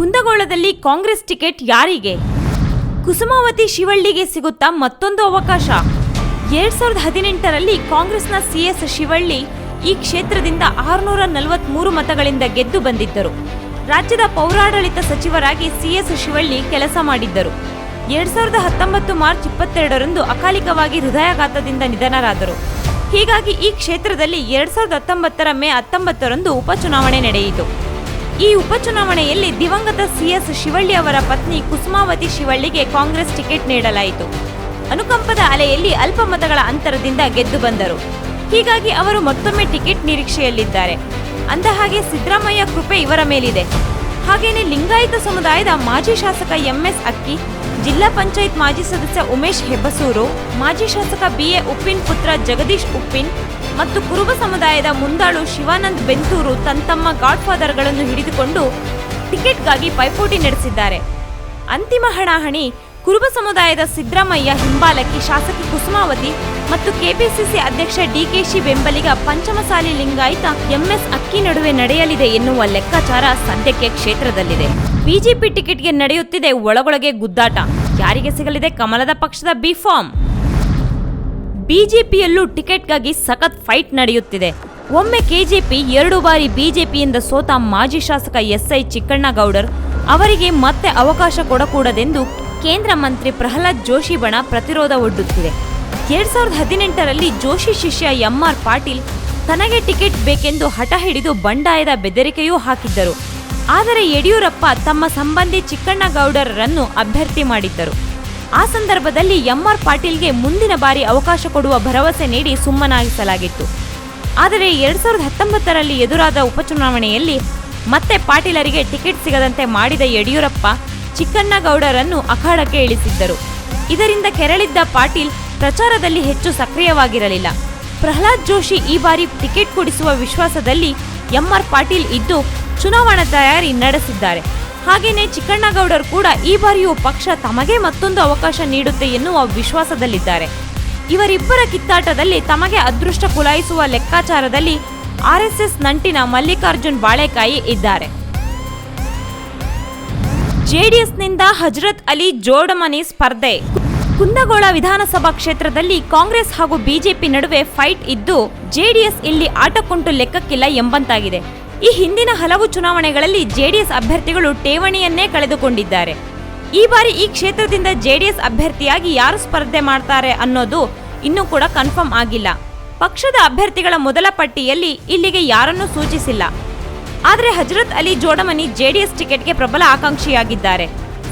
ಕುಂದಗೋಳದಲ್ಲಿ Congress ticket ಯಾರಿಗೆ? ಕುಸುಮಾವತಿ ಶಿವಳ್ಳಿಗೆ ಸಿಗುತ್ತಾ ಮತ್ತೊಂದು ಅವಕಾಶ? 2018ರಲ್ಲಿ ಕಾಂಗ್ರೆಸ್ನ CS ಶಿವಳ್ಳಿ ಈ ಕ್ಷೇತ್ರದಿಂದ 643 ಮತಗಳಿಂದ ಗೆದ್ದು ಬಂದಿದ್ದರು. ರಾಜ್ಯದ ಪೌರಾಡಳಿತ ಸಚಿವರಾಗಿ CS ಶಿವಳ್ಳಿ ಕೆಲಸ ಮಾಡಿದ್ದರು. 2019 ಮಾರ್ಚ್ 22ರಂದು ಅಕಾಲಿಕವಾಗಿ ಹೃದಯಾಘಾತದಿಂದ ನಿಧನರಾದರು. ಹೀಗಾಗಿ ಈ ಕ್ಷೇತ್ರದಲ್ಲಿ 2019ರ ಮೇ 19ರಂದು ಉಪಚುನಾವಣೆ ನಡೆಯಿತು. ಈ ಉಪಚುನಾವಣೆಯಲ್ಲಿ ದಿವಂಗತ CS ಶಿವಳ್ಳಿ ಅವರ ಪತ್ನಿ ಕುಸುಮಾವತಿ ಶಿವಳ್ಳಿಗೆ ಕಾಂಗ್ರೆಸ್ ಟಿಕೆಟ್ ನೀಡಲಾಯಿತು. ಅನುಕಂಪದ ಅಲೆಯಲ್ಲಿ ಅಲ್ಪ ಮತಗಳ ಅಂತರದಿಂದ ಗೆದ್ದು ಬಂದರು. ಹೀಗಾಗಿ ಅವರು ಮತ್ತೊಮ್ಮೆ ಟಿಕೆಟ್ ನಿರೀಕ್ಷೆಯಲ್ಲಿದ್ದಾರೆ. ಅಂದಹಾಗೆ ಸಿದ್ದರಾಮಯ್ಯ ಕೃಪೆ ಇವರ ಮೇಲಿದೆ. ಹಾಗೇನೆ ಲಿಂಗಾಯತ ಸಮುದಾಯದ ಮಾಜಿ ಶಾಸಕ MS ಅಕ್ಕಿ, ಜಿಲ್ಲಾ ಪಂಚಾಯತ್ ಮಾಜಿ ಸದಸ್ಯ ಉಮೇಶ್ ಹೆಬ್ಬಸೂರು, ಮಾಜಿ ಶಾಸಕ BA ಉಪ್ಪಿನ್ ಪುತ್ರ ಜಗದೀಶ್ ಉಪ್ಪಿನ್ ಮತ್ತು ಕುರುಬ ಸಮುದಾಯದ ಮುಂದಾಳು ಶಿವಾನಂದ್ ಬೆಂತೂರು ತಮ್ಮ ಗಾಡ್ಫಾದರ್ಗಳನ್ನು ಹಿಡಿದುಕೊಂಡು ಟಿಕೆಟ್ಗಾಗಿ ಪೈಪೋಟಿ ನಡೆಸಿದ್ದಾರೆ. ಅಂತಿಮ ಹಣಾಹಣಿ ಕುರುಬ ಸಮುದಾಯದ ಸಿದ್ದರಾಮಯ್ಯ ಹಿಂಬಾಲಕಿ ಶಾಸಕಿ ಕುಸುಮಾವತಿ ಮತ್ತು KPCC ಅಧ್ಯಕ್ಷ DKಶಿ ಬೆಂಬಲಿಗ ಪಂಚಮಸಾಲಿ ಲಿಂಗಾಯತ MS ಅಕ್ಕಿ ನಡುವೆ ನಡೆಯಲಿದೆ ಎನ್ನುವ ಲೆಕ್ಕಾಚಾರ ಸದ್ಯಕ್ಕೆ ಕ್ಷೇತ್ರದಲ್ಲಿದೆ. ಬಿಜೆಪಿ ಟಿಕೆಟ್ಗೆ ನಡೆಯುತ್ತಿದೆ ಒಳಗೊಳಗೆ ಗುದ್ದಾಟ. ಯಾರಿಗೆ ಸಿಗಲಿದೆ ಕಮಲದ ಪಕ್ಷದ ಬಿ ಫಾರ್ಮ್? ಬಿಜೆಪಿಯಲ್ಲೂ ಟಿಕೆಟ್ಗಾಗಿ ಸಖತ್ ಫೈಟ್ ನಡೆಯುತ್ತಿದೆ. ಒಮ್ಮೆ KJP 2 ಬಾರಿ ಬಿಜೆಪಿಯಿಂದ ಸೋತ ಮಾಜಿ ಶಾಸಕ SI ಚಿಕ್ಕಣ್ಣಗೌಡರ್ ಅವರಿಗೆ ಮತ್ತೆ ಅವಕಾಶ ಕೊಡಕೂಡದೆಂದು ಕೇಂದ್ರ ಮಂತ್ರಿ ಪ್ರಹ್ಲಾದ್ ಜೋಶಿ ಬಣ ಪ್ರತಿರೋಧ ಒಡ್ಡುತ್ತಿದೆ. 2018ರಲ್ಲಿ ಜೋಶಿ ಶಿಷ್ಯ MR ಪಾಟೀಲ್ ತನಗೆ ಟಿಕೆಟ್ ಬೇಕೆಂದು ಹಠ ಹಿಡಿದು ಬಂಡಾಯದ ಬೆದರಿಕೆಯೂ ಹಾಕಿದ್ದರು. ಆದರೆ ಯಡಿಯೂರಪ್ಪ ತಮ್ಮ ಸಂಬಂಧಿ ಚಿಕ್ಕಣ್ಣಗೌಡರನ್ನು ಅಭ್ಯರ್ಥಿ ಮಾಡಿದ್ದರು. ಆ ಸಂದರ್ಭದಲ್ಲಿ MR ಪಾಟೀಲ್ಗೆ ಮುಂದಿನ ಬಾರಿ ಅವಕಾಶ ಕೊಡುವ ಭರವಸೆ ನೀಡಿ ಸುಮ್ಮನಾಗಿಸಲಾಗಿತ್ತು. ಆದರೆ 2019ರಲ್ಲಿ ಎದುರಾದ ಉಪಚುನಾವಣೆಯಲ್ಲಿ ಮತ್ತೆ ಪಾಟೀಲರಿಗೆ ಟಿಕೆಟ್ ಸಿಗದಂತೆ ಮಾಡಿದ ಯಡಿಯೂರಪ್ಪ ಚಿಕ್ಕಣ್ಣಗೌಡರನ್ನು ಅಖಾಡಕ್ಕೆ ಇಳಿಸಿದ್ದರು. ಇದರಿಂದ ಕೆರಳಿದ್ದ ಪಾಟೀಲ್ ಪ್ರಚಾರದಲ್ಲಿ ಹೆಚ್ಚು ಸಕ್ರಿಯವಾಗಿರಲಿಲ್ಲ. ಪ್ರಹ್ಲಾದ್ ಜೋಶಿ ಈ ಬಾರಿ ಟಿಕೆಟ್ ಕೊಡಿಸುವ ವಿಶ್ವಾಸದಲ್ಲಿ MR ಪಾಟೀಲ್ ಇದ್ದು ಚುನಾವಣಾ ತಯಾರಿ ನಡೆಸಿದ್ದಾರೆ. ಹಾಗೇನೆ ಚಿಕ್ಕಣ್ಣಗೌಡರು ಕೂಡ ಈ ಬಾರಿಯೂ ಪಕ್ಷ ತಮಗೆ ಮತ್ತೊಂದು ಅವಕಾಶ ನೀಡುತ್ತೆ ಎನ್ನುವ ವಿಶ್ವಾಸದಲ್ಲಿದ್ದಾರೆ. ಇವರಿಬ್ಬರ ಕಿತ್ತಾಟದಲ್ಲಿ ತಮಗೆ ಅದೃಷ್ಟ ಕುಲಾಯಿಸುವ ಲೆಕ್ಕಾಚಾರದಲ್ಲಿ RSS ನಂಟಿನ ಮಲ್ಲಿಕಾರ್ಜುನ್ ಬಾಳೆಕಾಯಿ ಇದ್ದಾರೆ. JDSನಿಂದ ಹಜರತ್ ಅಲಿ ಜೋಡಮನಿ ಸ್ಪರ್ಧೆ. ಕುಂದಗೋಳ ವಿಧಾನಸಭಾ ಕ್ಷೇತ್ರದಲ್ಲಿ ಕಾಂಗ್ರೆಸ್ ಹಾಗೂ ಬಿಜೆಪಿ ನಡುವೆ ಫೈಟ್ ಇದ್ದು JDS ಇಲ್ಲಿ ಆಟಕ್ಕುಂಟು ಲೆಕ್ಕಕ್ಕಿಲ್ಲ ಎಂಬಂತಾಗಿದೆ. ಈ ಹಿಂದಿನ ಹಲವು ಚುನಾವಣೆಗಳಲ್ಲಿ JDS ಅಭ್ಯರ್ಥಿಗಳು ಠೇವಣಿಯನ್ನೇ ಕಳೆದುಕೊಂಡಿದ್ದಾರೆ. ಈ ಬಾರಿ ಈ ಕ್ಷೇತ್ರದಿಂದ JDS ಅಭ್ಯರ್ಥಿಯಾಗಿ ಯಾರು ಸ್ಪರ್ಧೆ ಮಾಡ್ತಾರೆ ಅನ್ನೋದು ಇನ್ನೂ ಕೂಡ ಕನ್ಫರ್ಮ್ ಆಗಿಲ್ಲ. ಪಕ್ಷದ ಅಭ್ಯರ್ಥಿಗಳ ಮೊದಲ ಪಟ್ಟಿಯಲ್ಲಿ ಇಲ್ಲಿಗೆ ಯಾರನ್ನೂ ಸೂಚಿಸಿಲ್ಲ. ಆದರೆ ಹಜರತ್ ಅಲಿ ಜೋಡಮನಿ JDS ಟಿಕೆಟ್ಗೆ ಪ್ರಬಲ ಆಕಾಂಕ್ಷಿಯಾಗಿದ್ದಾರೆ.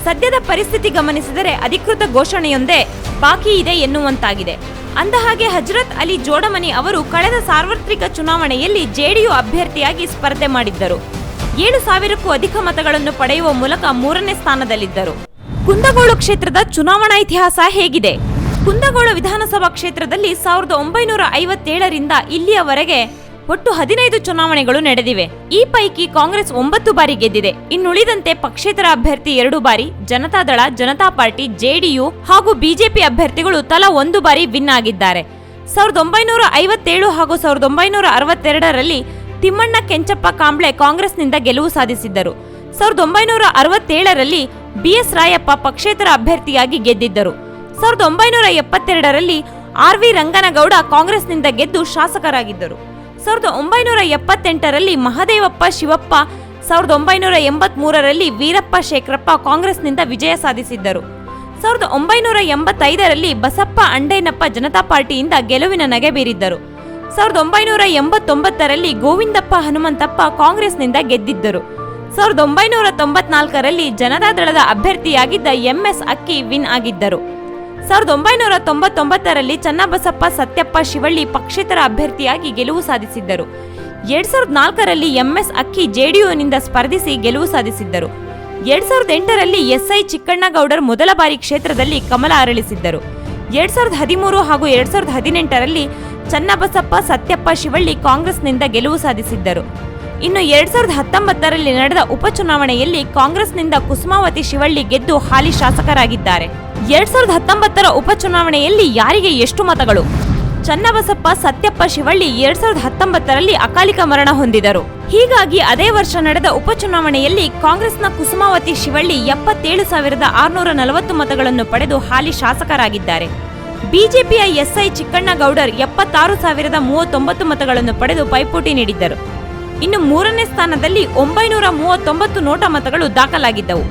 ಸದ್ಯದ ಪರಿಸ್ಥಿತಿ ಗಮನಿಸಿದರೆ ಅಧಿಕೃತ ಘೋಷಣೆಯೊಂದೇ ಬಾಕಿ ಇದೆ ಎನ್ನುವಂತಾಗಿದೆ. ಅಂದಹಾಗೆ ಹಜರತ್ ಅಲಿ ಜೋಡಮನಿ ಅವರು ಕಳೆದ ಸಾರ್ವತ್ರಿಕ ಚುನಾವಣೆಯಲ್ಲಿ JDU ಅಭ್ಯರ್ಥಿಯಾಗಿ ಸ್ಪರ್ಧೆ ಮಾಡಿದ್ದರು. 7,000ಕ್ಕೂ ಅಧಿಕ ಮತಗಳನ್ನು ಪಡೆಯುವ ಮೂಲಕ 3ನೇ ಸ್ಥಾನದಲ್ಲಿದ್ದರು. ಕುಂದಗೋಳ ಕ್ಷೇತ್ರದ ಚುನಾವಣಾ ಇತಿಹಾಸ ಹೇಗಿದೆ? ಕುಂದಗೋಳ ವಿಧಾನಸಭಾ ಕ್ಷೇತ್ರದಲ್ಲಿ 1957ರಿಂದ ಇಲ್ಲಿಯವರೆಗೆ ಒಟ್ಟು 15 ಚುನಾವಣೆಗಳು ನಡೆದಿವೆ. ಈ ಪೈಕಿ ಕಾಂಗ್ರೆಸ್ 9 ಬಾರಿ ಗೆದ್ದಿದೆ. ಇನ್ನುಳಿದಂತೆ ಪಕ್ಷೇತರ ಅಭ್ಯರ್ಥಿ 2 ಬಾರಿ, ಜನತಾದಳ, ಜನತಾ ಪಾರ್ಟಿ, JDU ಹಾಗೂ ಬಿಜೆಪಿ ಅಭ್ಯರ್ಥಿಗಳು ತಲಾ 1 ಬಾರಿ ವಿನ್ ಆಗಿದ್ದಾರೆ. 1957 ಹಾಗೂ 1962ರಲ್ಲಿ ತಿಮ್ಮಣ್ಣ ಕೆಂಚಪ್ಪ ಕಾಂಬ್ಳೆ ಕಾಂಗ್ರೆಸ್ನಿಂದ ಗೆಲುವು ಸಾಧಿಸಿದ್ದರು. 1967ರಲ್ಲಿ BS ರಾಯಪ್ಪ ಪಕ್ಷೇತರ ಅಭ್ಯರ್ಥಿಯಾಗಿ ಗೆದ್ದಿದ್ದರು. 1972ರಲ್ಲಿ RV ರಂಗನಗೌಡ ಕಾಂಗ್ರೆಸ್ನಿಂದ ಗೆದ್ದು ಶಾಸಕರಾಗಿದ್ದರು. 1978ರಲ್ಲಿ ಮಹದೇವಪ್ಪ ಶಿವಪ್ಪ, 1983ರಲ್ಲಿ ವೀರಪ್ಪ ಶೇಖರಪ್ಪ ಕಾಂಗ್ರೆಸ್ನಿಂದ ವಿಜಯ ಸಾಧಿಸಿದ್ದರು. 1985ರಲ್ಲಿ ಬಸಪ್ಪ ಅಂಡೇನಪ್ಪ ಜನತಾ ಪಾರ್ಟಿಯಿಂದ ಗೆಲುವಿನ ನಗೆ ಬೀರಿದ್ದರು. 1989ರಲ್ಲಿ ಗೋವಿಂದಪ್ಪ ಹನುಮಂತಪ್ಪ ಕಾಂಗ್ರೆಸ್ನಿಂದ ಗೆದ್ದಿದ್ದರು. 1994ರಲ್ಲಿ ಜನತಾದಳದ ಅಭ್ಯರ್ಥಿಯಾಗಿದ್ದ MS ಅಕ್ಕಿ ವಿನ್ ಆಗಿದ್ದರು. 1999ರಲ್ಲಿ ಚನ್ನಬಸಪ್ಪ ಸತ್ಯಪ್ಪ ಶಿವಳ್ಳಿ ಪಕ್ಷೇತರ ಅಭ್ಯರ್ಥಿಯಾಗಿ ಗೆಲುವು ಸಾಧಿಸಿದ್ದರು. 2004ರಲ್ಲಿ MS ಅಕ್ಕಿ JDUನಿಂದ ಸ್ಪರ್ಧಿಸಿ ಗೆಲುವು ಸಾಧಿಸಿದ್ದರು. 2008ರಲ್ಲಿ SI ಚಿಕ್ಕಣ್ಣಗೌಡರ್ ಮೊದಲ ಬಾರಿ ಕ್ಷೇತ್ರದಲ್ಲಿ ಕಮಲ ಅರಳಿಸಿದ್ದರು. 2013 ಹಾಗೂ 2018ರಲ್ಲಿ ಚನ್ನಬಸಪ್ಪ ಸತ್ಯಪ್ಪ ಶಿವಳ್ಳಿ ಕಾಂಗ್ರೆಸ್ನಿಂದ ಗೆಲುವು ಸಾಧಿಸಿದ್ದರು. ಇನ್ನು 2019ರಲ್ಲಿ ನಡೆದ ಉಪಚುನಾವಣೆಯಲ್ಲಿ ಕಾಂಗ್ರೆಸ್ನಿಂದ ಕುಸುಮಾವತಿ ಶಿವಳ್ಳಿ ಗೆದ್ದು ಹಾಲಿ ಶಾಸಕರಾಗಿದ್ದಾರೆ. 2019ರ ಉಪಚುನಾವಣೆಯಲ್ಲಿ ಯಾರಿಗೆ ಎಷ್ಟು ಮತಗಳು? ಚನ್ನಬಸಪ್ಪ ಸತ್ಯಪ್ಪ ಶಿವಳ್ಳಿ 2019ರಲ್ಲಿ ಅಕಾಲಿಕ ಮರಣ ಹೊಂದಿದರು. ಹೀಗಾಗಿ ಅದೇ ವರ್ಷ ನಡೆದ ಉಪಚುನಾವಣೆಯಲ್ಲಿ ಕಾಂಗ್ರೆಸ್ನ ಕುಸುಮಾವತಿ ಶಿವಳ್ಳಿ 77,640 ಮತಗಳನ್ನು ಪಡೆದು ಹಾಲಿ ಶಾಸಕರಾಗಿದ್ದಾರೆ. ಬಿಜೆಪಿಯ ಎಸ್ಐ ಚಿಕ್ಕಣ್ಣಗೌಡರ್ 76,039 ಮತಗಳನ್ನು ಪಡೆದು ಪೈಪೋಟಿ ನೀಡಿದ್ದರು. ಇನ್ನು ಮೂರನೇ ಸ್ಥಾನದಲ್ಲಿ 939 ನೋಟಾ ಮತಗಳು ದಾಖಲಾಗಿದ್ದವು.